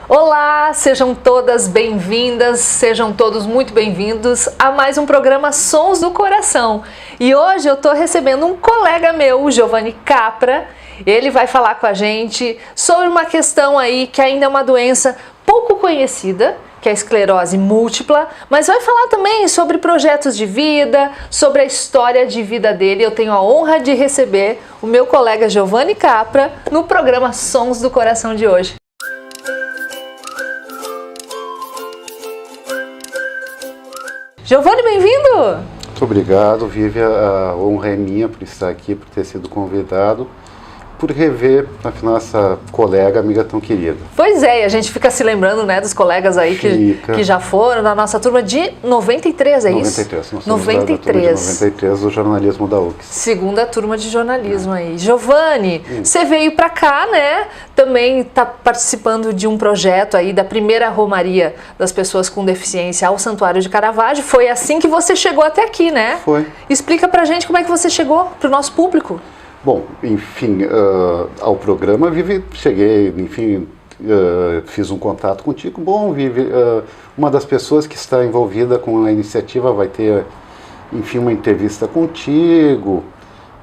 Olá, sejam todas bem-vindas, sejam todos muito bem-vindos a mais um programa Sons do Coração. E hoje eu estou recebendo um colega meu, o Giovanni Capra. Ele vai falar com a gente sobre uma questão aí que ainda é uma doença pouco conhecida, que é a esclerose múltipla, mas vai falar também sobre projetos de vida, sobre a história de vida dele. Eu tenho a honra de receber o meu colega Giovanni Capra no programa Sons do Coração de hoje. Giovanni, bem-vindo! Muito obrigado, Vivi. A honra é minha por estar aqui, por ter sido convidado, por rever, afinal, essa colega, amiga tão querida. Pois é, e a gente fica se lembrando, né, dos colegas aí que já foram na nossa turma de 93, é 93, isso? nós somos 93. da turma de 93 do jornalismo da UFS. Segunda turma de jornalismo aí. Giovanni, você veio para cá, né? Também está participando de um projeto aí da primeira romaria das pessoas com deficiência ao Santuário de Caravaggio. Foi assim que você chegou até aqui, né? Foi. Explica pra gente como é que você chegou pro nosso público. Bom, enfim, ao programa, Vivi, cheguei, enfim, fiz um contato contigo. Bom, Vivi, uma das pessoas que está envolvida com a iniciativa vai ter, enfim, uma entrevista contigo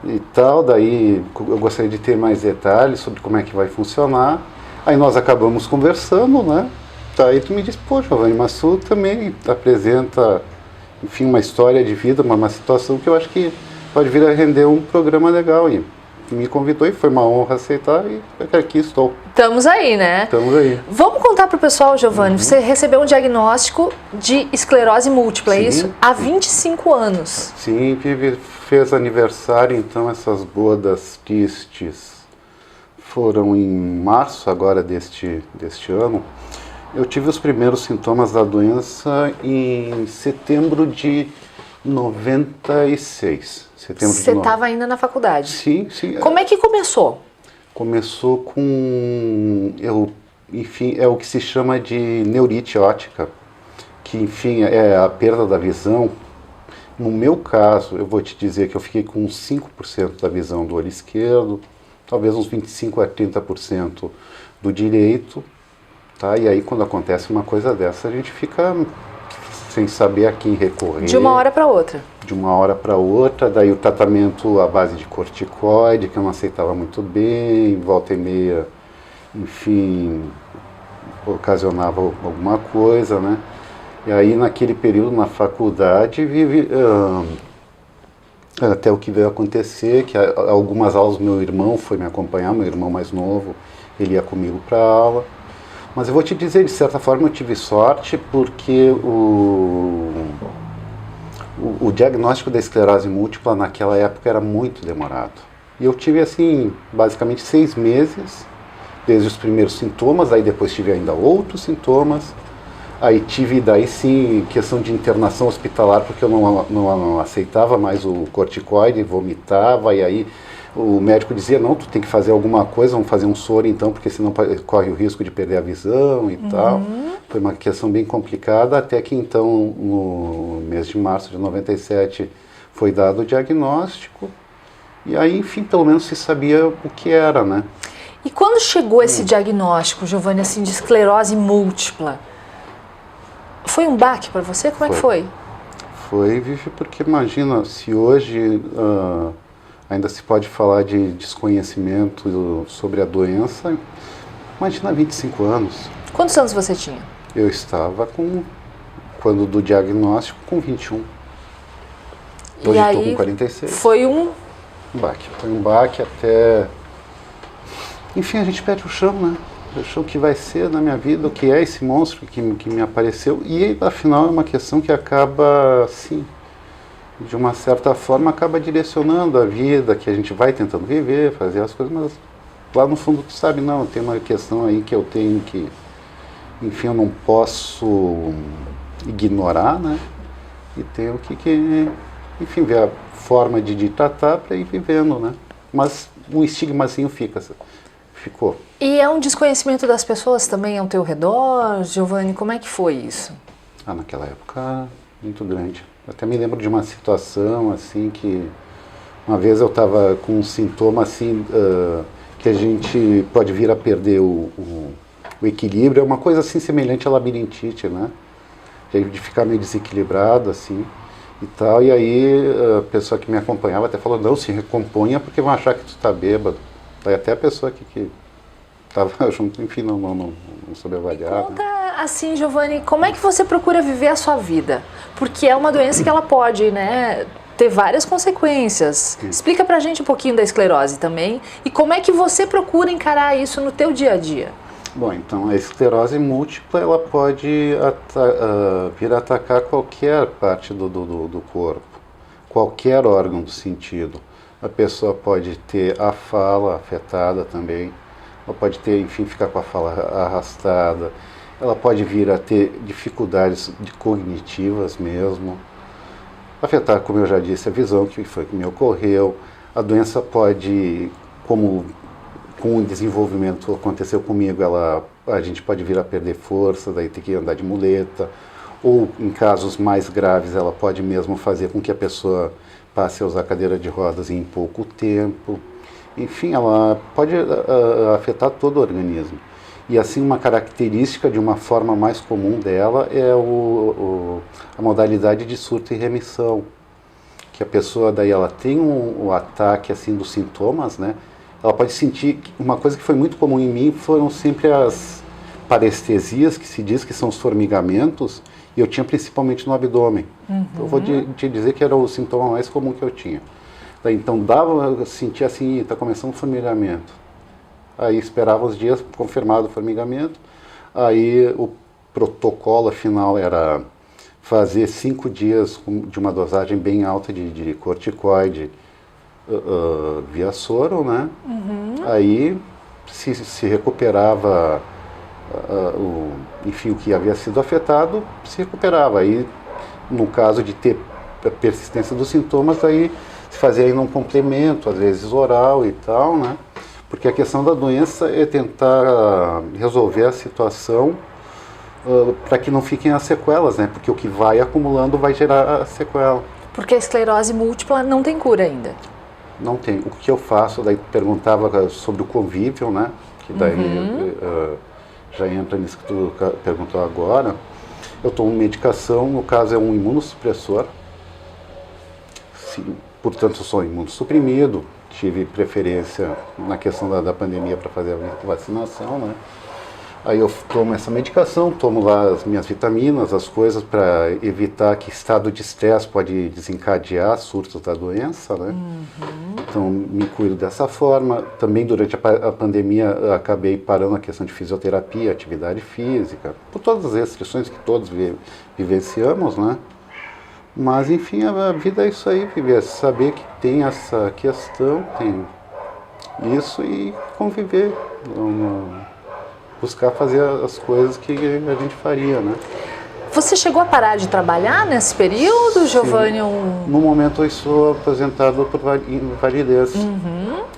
e tal. Daí eu gostaria de ter mais detalhes sobre como é que vai funcionar. Aí nós acabamos conversando, né? Daí tu me disse, pô, Giovanni, mas tu também apresenta, enfim, uma história de vida, uma situação que eu acho que pode vir a render um programa legal. E me convidou e foi uma honra aceitar e aqui estou. Estamos aí, né? Estamos aí. Vamos contar para o pessoal, Giovanni, você recebeu um diagnóstico de esclerose múltipla, é isso? Há 25 anos. Sim, Vivi, fez aniversário, então essas bodas tristes foram em março agora deste ano. Eu tive os primeiros sintomas da doença em setembro de 96. Você estava ainda na faculdade? Sim, sim. Como é que começou? Começou com, enfim, é o que se chama de neurite óptica, que, enfim, é a perda da visão. No meu caso, eu vou te dizer que eu fiquei com 5% da visão do olho esquerdo, talvez uns 25% a 30% do direito, tá? E aí, quando acontece uma coisa dessa, a gente fica sem saber a quem recorrer. De uma hora para outra. De uma hora para outra, daí o tratamento à base de corticoide, que eu não aceitava muito bem, volta e meia, enfim, ocasionava alguma coisa, né? E aí naquele período na faculdade, até o que veio acontecer, que algumas aulas meu irmão foi me acompanhar, meu irmão mais novo, ele ia comigo para a aula. Mas eu vou te dizer, de certa forma eu tive sorte, porque o diagnóstico da esclerose múltipla naquela época era muito demorado. E eu tive, assim, basicamente 6 meses, desde os primeiros sintomas, aí depois tive ainda outros sintomas, aí tive, daí sim, questão de internação hospitalar, porque eu não aceitava mais o corticoide, vomitava, e aí o médico dizia, não, tu tem que fazer alguma coisa, vamos fazer um soro então, porque senão corre o risco de perder a visão e tal. Foi uma questão bem complicada, até que então, no mês de março de 97, foi dado o diagnóstico, e aí, enfim, pelo menos se sabia o que era, né? E quando chegou esse diagnóstico, Giovanni, assim, de esclerose múltipla, foi um baque para você? Como é que foi? Foi, Vivi, porque imagina, se hoje ainda se pode falar de desconhecimento sobre a doença, imagina 25 anos. Quantos anos você tinha? Eu estava quando do diagnóstico, com 21. Hoje estou com 46. Foi um baque. Foi um baque até... Enfim, a gente perde o chão, né? O chão que vai ser na minha vida, o que é esse monstro que me apareceu. E, afinal, é uma questão que acaba, assim, de uma certa forma, acaba direcionando a vida, que a gente vai tentando viver, fazer as coisas, mas lá no fundo tu sabe, não, tem uma questão aí que eu tenho que, enfim, eu não posso ignorar, né? E tenho que enfim, ver a forma de tratar para ir vivendo, né? Mas um estigmazinho ficou. E é um desconhecimento das pessoas também ao teu redor, Giovanni? Como é que foi isso? Naquela época, muito grande. Eu até me lembro de uma situação, assim, que uma vez eu estava com um sintoma, assim, que a gente pode vir a perder o equilíbrio, é uma coisa assim semelhante à labirintite, né? De ficar meio desequilibrado, assim, e tal. E aí a pessoa que me acompanhava até falou, não, se recomponha porque vão achar que tu tá bêbado. Daí até a pessoa que estava junto, enfim, não soube avaliar. Conta assim, Giovanni, como é que você procura viver a sua vida? Porque é uma doença que ela pode, né, ter várias consequências. Sim. Explica pra gente um pouquinho da esclerose também e como é que você procura encarar isso no teu dia a dia. Bom, então a esclerose múltipla ela pode vir a atacar qualquer parte do corpo, qualquer órgão do sentido. A pessoa pode ter a fala afetada também, ela pode ter, enfim, ficar com a fala arrastada, ela pode vir a ter dificuldades cognitivas mesmo, afetar, como eu já disse, a visão, que foi o que me ocorreu. A doença pode, como com o desenvolvimento aconteceu comigo, a gente pode vir a perder força, daí ter que andar de muleta, ou em casos mais graves ela pode mesmo fazer com que a pessoa passe a usar cadeira de rodas em pouco tempo. Enfim, ela pode afetar todo o organismo. E assim, uma característica de uma forma mais comum dela é a modalidade de surto e remissão, que a pessoa daí ela tem um ataque assim dos sintomas, né? Ela pode sentir, uma coisa que foi muito comum em mim foram sempre as parestesias, que se diz que são os formigamentos, e eu tinha principalmente no abdômen. Então, eu vou te dizer que era o sintoma mais comum que eu tinha. Daí, então eu sentia assim, está começando o formigamento. Aí esperava os dias, confirmado o formigamento. Aí o protocolo final era fazer 5 dias de uma dosagem bem alta de corticoide via soro, né? Aí se recuperava, enfim, o que havia sido afetado, se recuperava. Aí, no caso de ter a persistência dos sintomas, aí se fazia ainda um complemento, às vezes oral e tal, né? Porque a questão da doença é tentar resolver a situação para que não fiquem as sequelas, né? Porque o que vai acumulando vai gerar a sequela. Porque a esclerose múltipla não tem cura ainda. Não tem. O que eu faço, daí perguntava sobre o convívio, né? Que daí já entra nisso que tu perguntou agora. Eu tomo medicação, no caso é um imunossupressor. Sim, portanto, eu sou imunossuprimido. Tive preferência na questão da pandemia para fazer a vacinação, né? Aí eu tomo essa medicação, tomo lá as minhas vitaminas, as coisas para evitar que estado de estresse pode desencadear surtos da doença, né? Então me cuido dessa forma. Também durante a pandemia acabei parando a questão de fisioterapia, atividade física, por todas as restrições que todos vivenciamos, né? Mas enfim, a vida é isso aí, viver, saber que tem essa questão, tem isso e conviver, buscar fazer as coisas que a gente faria, né? Você chegou a parar de trabalhar nesse período, Giovanni? No momento eu sou aposentado por invalidez.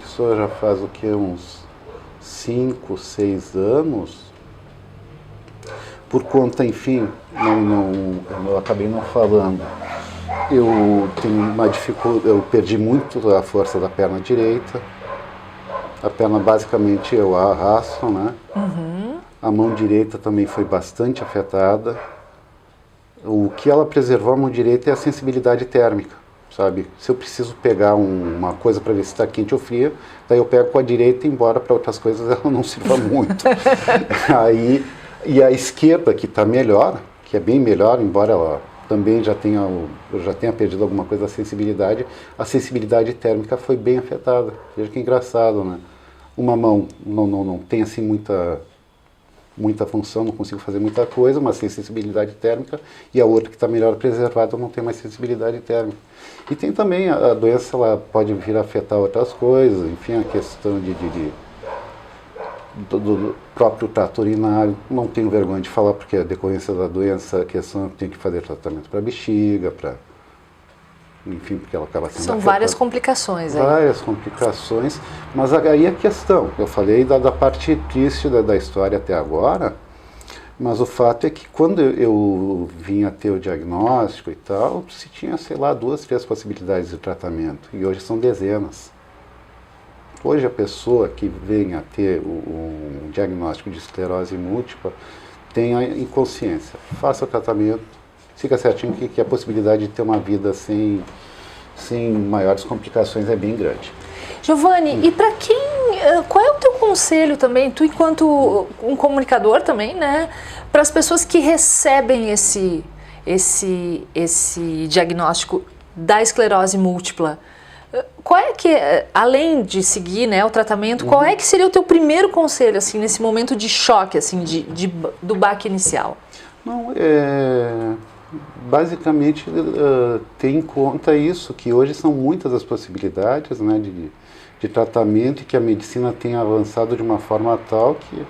Isso já faz o que, uns 5, 6 anos. Por conta, enfim, eu acabei não falando. Eu tenho uma dificuldade, eu perdi muito a força da perna direita. A perna basicamente eu arrasto, né? A mão direita também foi bastante afetada. O que ela preservou a mão direita é a sensibilidade térmica, sabe? Se eu preciso pegar uma coisa para ver se está quente ou fria, daí eu pego com a direita, embora para outras coisas ela não sirva muito. Aí, e a esquerda, que está melhor, que é bem melhor, embora ela também eu já tenha perdido alguma coisa da sensibilidade, a sensibilidade térmica foi bem afetada. Veja que engraçado, né? Uma mão não tem assim muita função, não consigo fazer muita coisa, mas tem sensibilidade térmica, e a outra que está melhor preservada não tem mais sensibilidade térmica. E tem também a doença, ela pode vir a afetar outras coisas, enfim, a questão do próprio trato urinário. Não tenho vergonha de falar, porque a decorrência da doença, a questão é que tem que fazer tratamento para bexiga, enfim, porque ela acaba sendo São várias complicações aí. Várias complicações, mas aí a questão, eu falei da parte triste da história até agora, mas o fato é que quando eu vim a ter o diagnóstico e tal, se tinha, sei lá, 2, 3 possibilidades de tratamento, e hoje são dezenas. Hoje a pessoa que vem a ter um diagnóstico de esclerose múltipla tem a inconsciência. Faça o tratamento, siga certinho que a possibilidade de ter uma vida sem maiores complicações é bem grande. Giovanni, e para quem, qual é o teu conselho também, tu enquanto um comunicador também, né, para as pessoas que recebem esse diagnóstico da esclerose múltipla? Qual é que, além de seguir, né, o tratamento, qual é que seria o teu primeiro conselho, assim, nesse momento de choque, assim, do baque inicial? Não, basicamente ter em conta isso, que hoje são muitas as possibilidades, né, de tratamento, e que a medicina tem avançado de uma forma tal que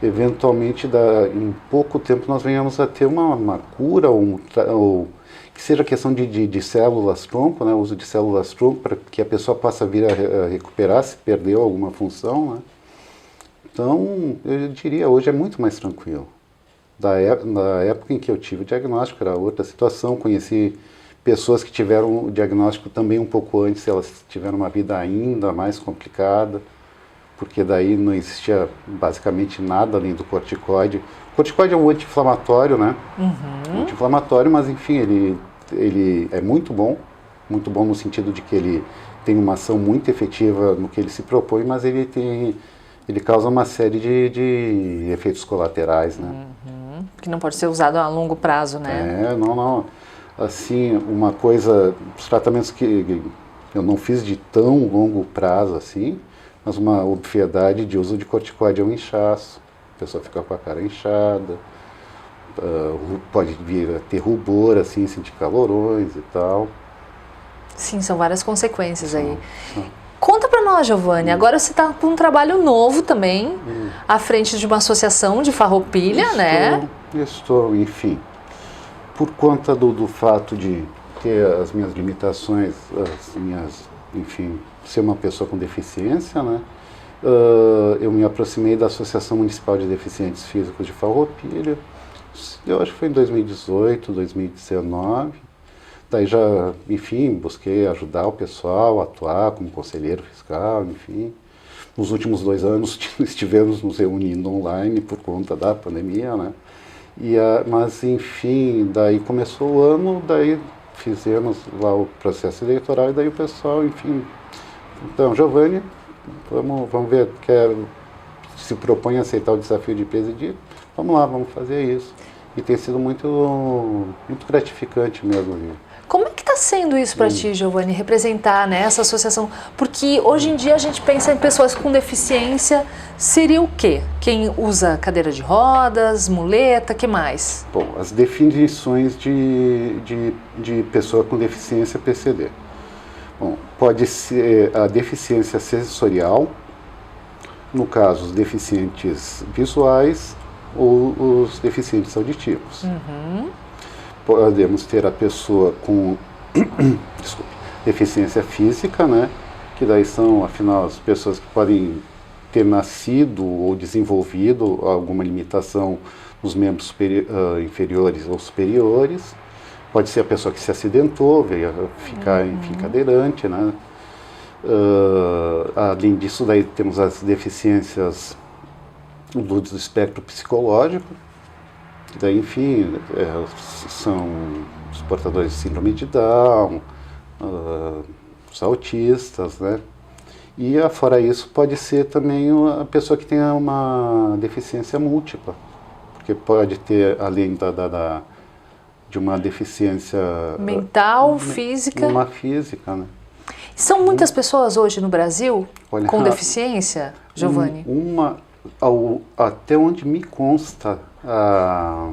eventualmente em pouco tempo nós venhamos a ter uma cura ou que seja questão de células-tronco, né, uso de células-tronco para que a pessoa possa vir a recuperar se perdeu alguma função, né. Então, eu diria, hoje é muito mais tranquilo. Na época em que eu tive o diagnóstico era outra situação, conheci pessoas que tiveram o diagnóstico também um pouco antes, elas tiveram uma vida ainda mais complicada, porque daí não existia basicamente nada além do corticoide. O corticoide é um anti-inflamatório, né? Anti-inflamatório, mas enfim, ele é muito bom no sentido de que ele tem uma ação muito efetiva no que ele se propõe, mas ele causa uma série de efeitos colaterais, né? Que não pode ser usado a longo prazo, né? Não. Assim, uma coisa, os tratamentos que eu não fiz de tão longo prazo assim, mas uma obviedade de uso de corticoide é um inchaço. A pessoa fica com a cara inchada, pode vir a ter rubor, assim, sentir calorões e tal. Sim, são várias consequências aí. Conta pra nós, Giovanni, agora você está com um trabalho novo também, à frente de uma associação de Farroupilha, né? Estou, enfim, por conta do fato de ter as minhas limitações, enfim, ser uma pessoa com deficiência, né? Eu me aproximei da Associação Municipal de Deficientes Físicos de Farroupilha, eu acho que foi em 2018, 2019. Daí já, enfim, busquei ajudar o pessoal, atuar como conselheiro fiscal, enfim. Nos últimos 2 anos estivemos nos reunindo online por conta da pandemia, né? Mas, enfim, daí começou o ano, daí fizemos lá o processo eleitoral e daí o pessoal, enfim... Então, Giovanni, vamos ver, se propõe a aceitar o desafio de presidir, vamos lá, vamos fazer isso. E tem sido muito gratificante mesmo. Como é que está sendo isso para ti, Giovanni, representar, né, essa associação? Porque hoje em dia a gente pensa em pessoas com deficiência, seria o quê? Quem usa cadeira de rodas, muleta, que mais? Bom, as definições de pessoa com deficiência PCD. Bom, pode ser a deficiência sensorial, no caso os deficientes visuais ou os deficientes auditivos. Podemos ter a pessoa com deficiência física, né? Que daí são, afinal, as pessoas que podem ter nascido ou desenvolvido alguma limitação nos membros inferiores ou superiores. Pode ser a pessoa que se acidentou, veio a ficar, enfim, cadeirante, né? Além disso, daí temos as deficiências do espectro psicológico. Daí, enfim, são os portadores de síndrome de Down, os autistas, né? E, fora isso, pode ser também a pessoa que tenha uma deficiência múltipla, porque pode ter, além de uma deficiência... mental, física... Uma física, né? São muitas pessoas hoje no Brasil com deficiência, Giovanni? Até onde me consta, a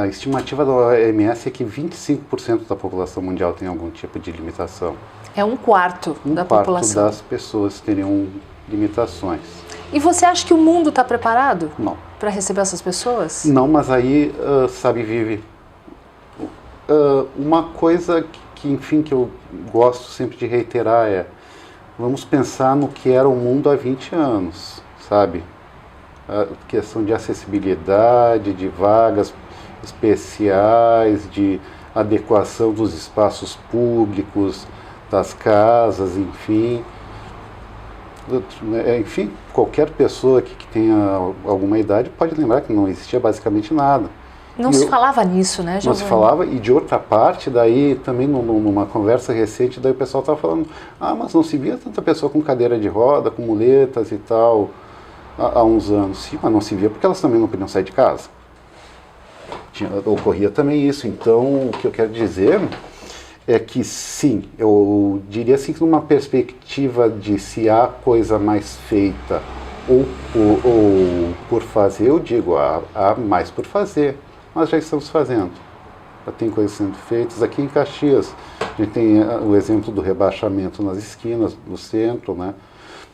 estimativa da OMS é que 25% da população mundial tem algum tipo de limitação. É um quarto da população. Um quarto das pessoas teriam limitações. E você acha que o mundo está preparado? Não. Para receber essas pessoas? Não, mas aí, vive... uma coisa que, enfim, que eu gosto sempre de reiterar é: vamos pensar no que era o mundo há 20 anos, sabe? A questão de acessibilidade, de vagas especiais, de adequação dos espaços públicos, das casas, enfim. Enfim, qualquer pessoa que tenha alguma idade pode lembrar que não existia basicamente nada. Não se falava nisso, né, Giovanni? Não se falava, e de outra parte, daí também numa conversa recente, daí o pessoal estava falando, mas não se via tanta pessoa com cadeira de roda, com muletas e tal, há uns anos. Sim, mas não se via porque elas também não podiam sair de casa. Ocorria também isso. Então, o que eu quero dizer é que sim, eu diria assim que numa perspectiva de se há coisa mais feita ou por fazer, eu digo, há mais por fazer. Nós já estamos fazendo. Já tem coisas sendo feitas. Aqui em Caxias, a gente tem o exemplo do rebaixamento nas esquinas do centro, né?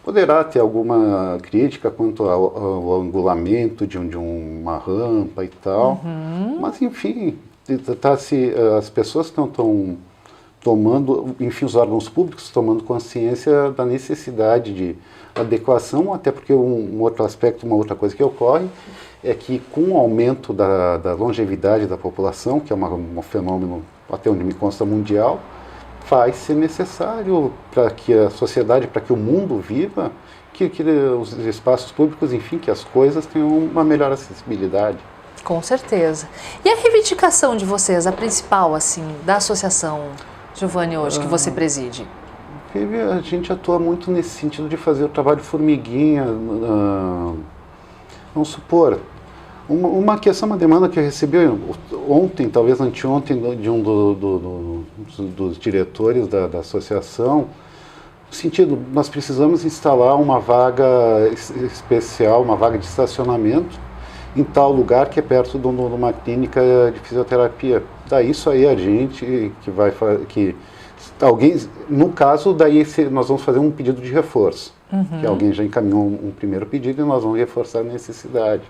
Poderá ter alguma crítica quanto ao angulamento de uma rampa e tal, mas enfim, as pessoas estão tomando, enfim, os órgãos públicos tomando consciência da necessidade de adequação, até porque um outro aspecto, uma outra coisa que ocorre é que com o aumento da longevidade da população, que é um fenômeno até onde me consta mundial, vai ser necessário para que a sociedade, para que o mundo viva, que os espaços públicos, enfim, que as coisas tenham uma melhor acessibilidade. Com certeza. E a reivindicação de vocês, a principal, assim, da associação, Giovanni, hoje, que você preside? A gente atua muito nesse sentido de fazer o trabalho formiguinha. Vamos supor, uma demanda que eu recebi ontem, talvez anteontem, de um dos diretores da associação, no sentido, nós precisamos instalar uma vaga especial, uma vaga de estacionamento em tal lugar que é perto de uma clínica de fisioterapia. Daí isso aí a gente que vai que alguém, no caso, daí nós vamos fazer um pedido de reforço, que alguém já encaminhou um primeiro pedido e nós vamos reforçar a necessidade.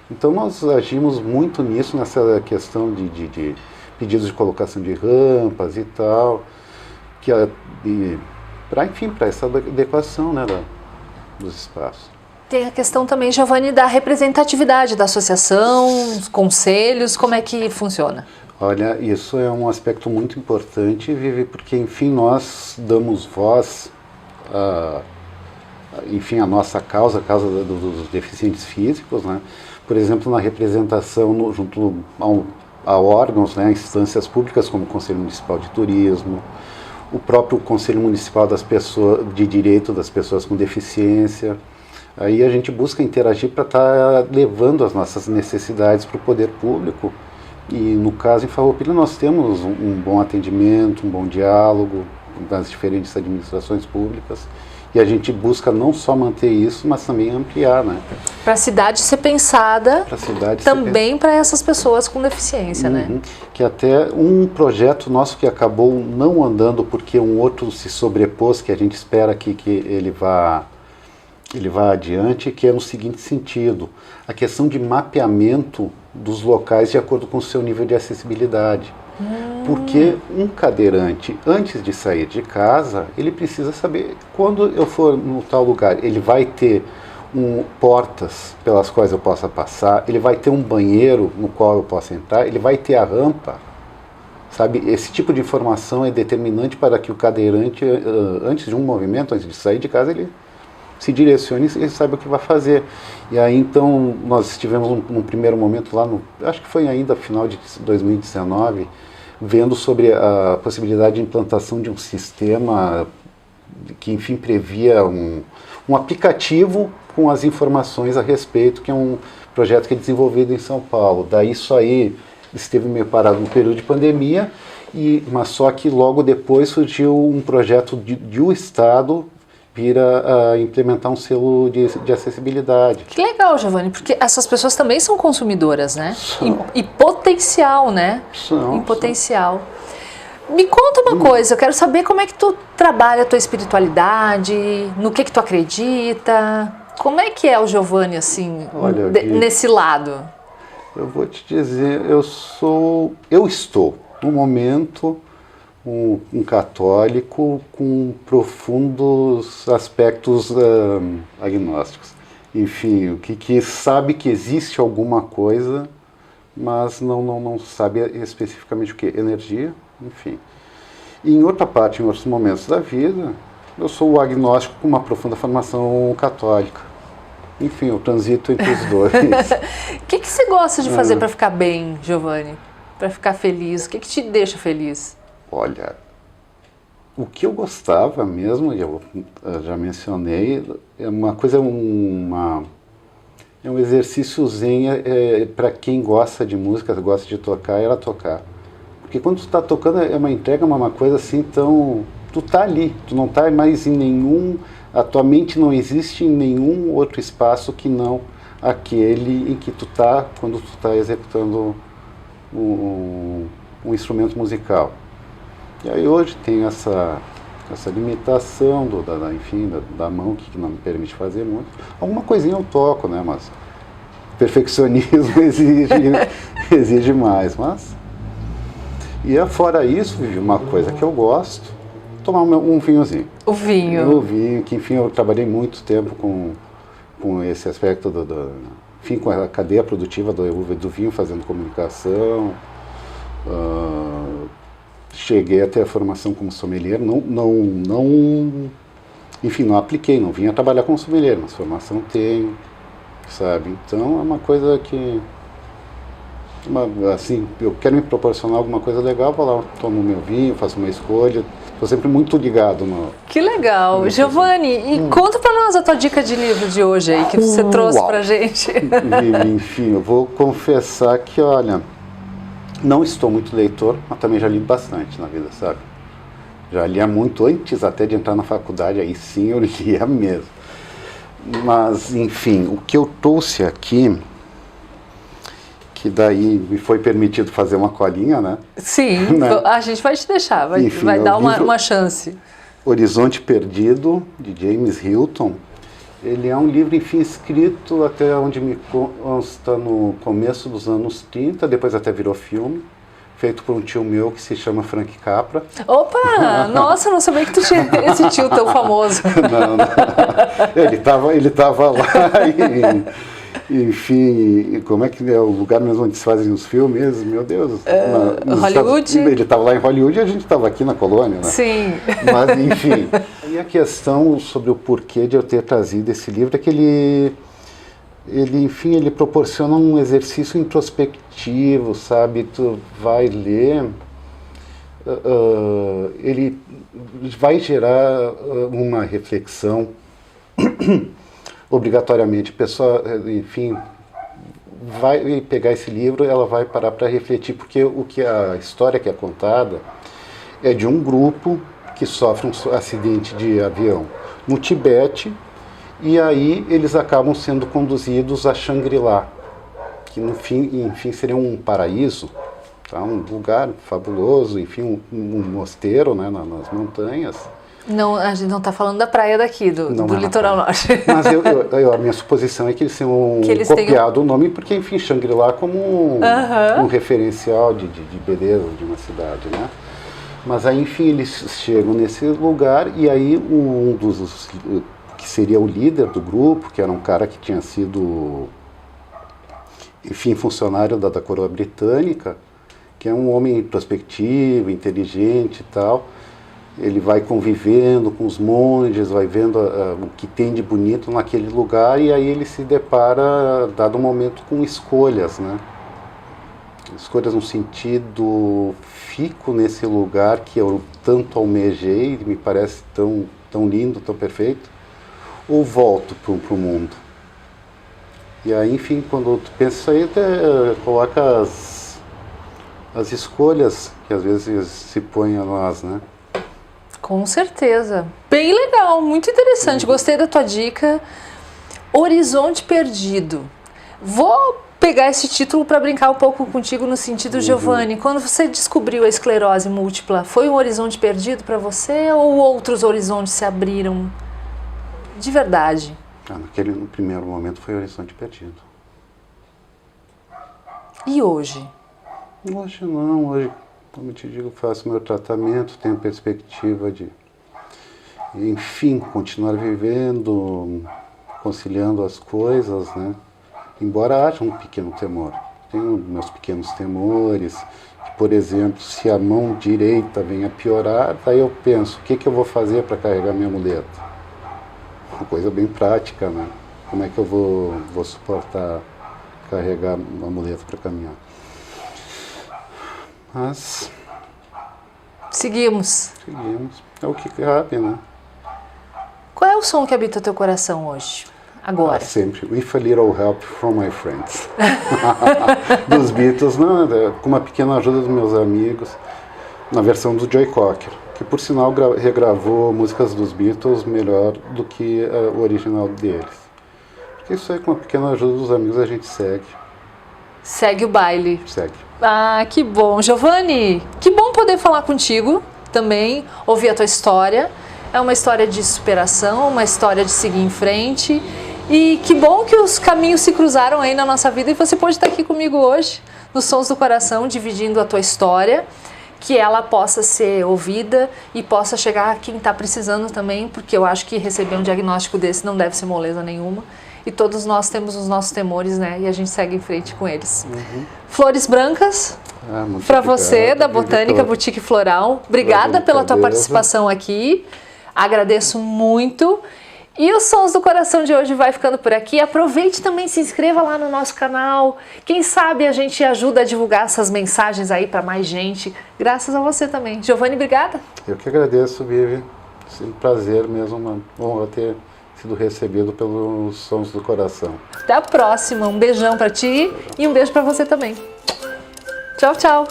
Então nós agimos muito nisso, nessa questão de pedidos de colocação de rampas e tal, para essa adequação, né, dos espaços. Tem a questão também, Giovanni, da representatividade da associação, os conselhos, como é que funciona? Olha, isso é um aspecto muito importante, Vivi, porque, enfim, nós damos voz à nossa causa, a causa dos deficientes físicos, né? Por exemplo, na representação junto a órgãos, né, instâncias públicas como o Conselho Municipal de Turismo, o próprio Conselho Municipal de Direito das Pessoas com Deficiência. Aí a gente busca interagir para estar levando as nossas necessidades para o poder público. E no caso, em Farroupilha, nós temos um bom atendimento, um bom diálogo das diferentes administrações públicas. E a gente busca não só manter isso, mas também ampliar, né? Para a cidade ser pensada também para essas pessoas com deficiência, né? Que até um projeto nosso que acabou não andando porque um outro se sobrepôs, que a gente espera que ele vá adiante, que é no seguinte sentido: a questão de mapeamento dos locais de acordo com o seu nível de acessibilidade. Porque um cadeirante, antes de sair de casa, ele precisa saber, quando eu for no tal lugar, ele vai ter portas pelas quais eu possa passar, ele vai ter um banheiro no qual eu possa entrar, ele vai ter a rampa, sabe? Esse tipo de informação é determinante para que o cadeirante, antes de um movimento, antes de sair de casa, ele se direcione e saiba o que vai fazer. E aí, então, nós estivemos num primeiro momento lá, acho que foi ainda final de 2019, vendo sobre a possibilidade de implantação de um sistema que, enfim, previa um aplicativo com as informações a respeito, que é um projeto que é desenvolvido em São Paulo. Daí isso aí esteve meio parado no período de pandemia, mas só que logo depois surgiu um projeto de o Estado vira a implementar um selo de acessibilidade. Que legal, Giovanni, porque essas pessoas também são consumidoras, né? E potencial, né? Em potencial. Me conta uma coisa, eu quero saber como é que tu trabalha a tua espiritualidade, no que tu acredita, como é que é o Giovanni, assim, nesse lado? Eu vou te dizer, eu estou, no momento, um católico com profundos aspectos agnósticos. Enfim, que sabe que existe alguma coisa, mas não sabe especificamente o que. Energia, enfim. E em outra parte, em outros momentos da vida, eu sou o agnóstico com uma profunda formação católica. Enfim, eu transito entre os dois. O que você gosta de fazer para ficar bem, Giovanni? Para ficar feliz? O que te deixa feliz? Olha, o que eu gostava mesmo, eu já mencionei, é uma coisa, é um exercício zen para quem gosta de música, gosta de tocar, era tocar. Porque quando tu está tocando é uma entrega, uma coisa assim, então tu tá ali, tu não tá mais em nenhum, a tua mente não existe em nenhum outro espaço que não aquele em que tu tá quando tu tá executando um instrumento musical. E aí hoje tem essa limitação da mão que não me permite fazer muito. Alguma coisinha eu toco, né, mas perfeccionismo exige mais, mas... E fora isso, uma coisa que eu gosto, tomar um vinhozinho. O vinho. O vinho, que enfim eu trabalhei muito tempo com esse aspecto enfim, com a cadeia produtiva do vinho, fazendo comunicação. Cheguei até a formação como sommelier, enfim, não apliquei, não vim a trabalhar como sommelier, mas formação tenho, sabe? Então é uma coisa que, assim, eu quero me proporcionar alguma coisa legal, vou lá, tomo meu vinho, faço uma escolha, estou sempre muito ligado no... Que legal! Giovanni, e conta para nós a tua dica de livro de hoje aí, que você trouxe pra gente. Enfim, eu vou confessar que, olha, não estou muito leitor, mas também já li bastante na vida, sabe? Já lia muito antes até de entrar na faculdade, aí sim eu lia mesmo. Mas, enfim, o que eu trouxe aqui, que daí me foi permitido fazer uma colinha, né? Sim, né? A gente vai te deixar, enfim, vai dar uma chance. Horizonte Perdido, de James Hilton. Ele é um livro, enfim, escrito até onde me consta no começo dos anos 30, depois até virou filme, feito por um tio meu que se chama Frank Capra. Opa! Nossa, eu não sabia que tu tinha esse tio tão famoso. Não. Ele tava lá e, enfim, como é que é o lugar mesmo onde se fazem os filmes? Meu Deus. Hollywood? Ele estava lá em Hollywood e a gente estava aqui na colônia, né? Sim. Mas, enfim. E a questão sobre o porquê de eu ter trazido esse livro é que ele proporciona um exercício introspectivo, sabe? Tu vai ler, ele vai gerar uma reflexão, obrigatoriamente. A pessoa, enfim, vai pegar esse livro, ela vai parar para refletir, porque a história que é contada é de um grupo que sofre um acidente de avião no Tibete, e aí eles acabam sendo conduzidos a Shangri-La, que no fim, enfim, seria um paraíso, tá? Um lugar fabuloso, enfim, um mosteiro, né, nas montanhas. Não, a gente não está falando da praia daqui, do litoral norte. Mas a minha suposição é que eles tenham copiado o nome, porque, enfim, Shangri-La como um referencial de beleza de uma cidade, né? Mas aí, enfim, eles chegam nesse lugar e aí um dos que seria o líder do grupo, que era um cara que tinha sido, enfim, funcionário da coroa britânica, que é um homem introspectivo, inteligente e tal. Ele vai convivendo com os monges, vai vendo o que tem de bonito naquele lugar, e aí ele se depara, dado momento, com escolhas, né? Escolhas no sentido, fico nesse lugar que eu tanto almejei, me parece tão lindo, tão perfeito, ou volto para o mundo? E aí, enfim, quando tu pensa isso aí, coloca as escolhas que às vezes se põem a nós, né? Com certeza. Bem legal, muito interessante. Gostei da tua dica. Horizonte Perdido. Vou pegar esse título para brincar um pouco contigo no sentido, Giovanni, quando você descobriu a esclerose múltipla, foi um horizonte perdido para você ou outros horizontes se abriram de verdade? No primeiro momento foi horizonte perdido. E hoje? Hoje não, hoje, como eu te digo, faço meu tratamento, tenho perspectiva de, enfim, continuar vivendo, conciliando as coisas, né? Embora haja um pequeno temor. tenho meus pequenos temores. Por exemplo, se a mão direita vem a piorar, aí eu penso, o que eu vou fazer para carregar minha muleta? Uma coisa bem prática, né? Como é que eu vou suportar carregar uma muleta para caminhar? Mas... Seguimos. É o que cabe, né? Qual é o som que habita o teu coração hoje? Agora. Sempre. With a Little Help from My Friends. Dos Beatles, não, com uma pequena ajuda dos meus amigos, na versão do Joe Cocker, que por sinal regravou músicas dos Beatles melhor do que o original deles. Porque isso aí, com uma pequena ajuda dos amigos, a gente segue. Segue o baile. Segue. Ah, que bom. Giovanni, que bom poder falar contigo também, ouvir a tua história. É uma história de superação, uma história de seguir em frente. E que bom que os caminhos se cruzaram aí na nossa vida e você pode estar aqui comigo hoje, nos Sons do Coração, dividindo a tua história, que ela possa ser ouvida e possa chegar a quem está precisando também, porque eu acho que receber um diagnóstico desse não deve ser moleza nenhuma. E todos nós temos os nossos temores, né? E a gente segue em frente com eles. Flores brancas para você, da Botânica Boutique Floral. Obrigada pela tua participação aqui. Agradeço muito. E os Sons do Coração de hoje vai ficando por aqui. Aproveite também, se inscreva lá no nosso canal. Quem sabe a gente ajuda a divulgar essas mensagens aí para mais gente. Graças a você também. Giovanni, obrigada. Eu que agradeço, Vivi. É um prazer mesmo, uma honra ter sido recebido pelos Sons do Coração. Até a próxima. Um beijão para ti e um beijo para você também. Tchau, tchau.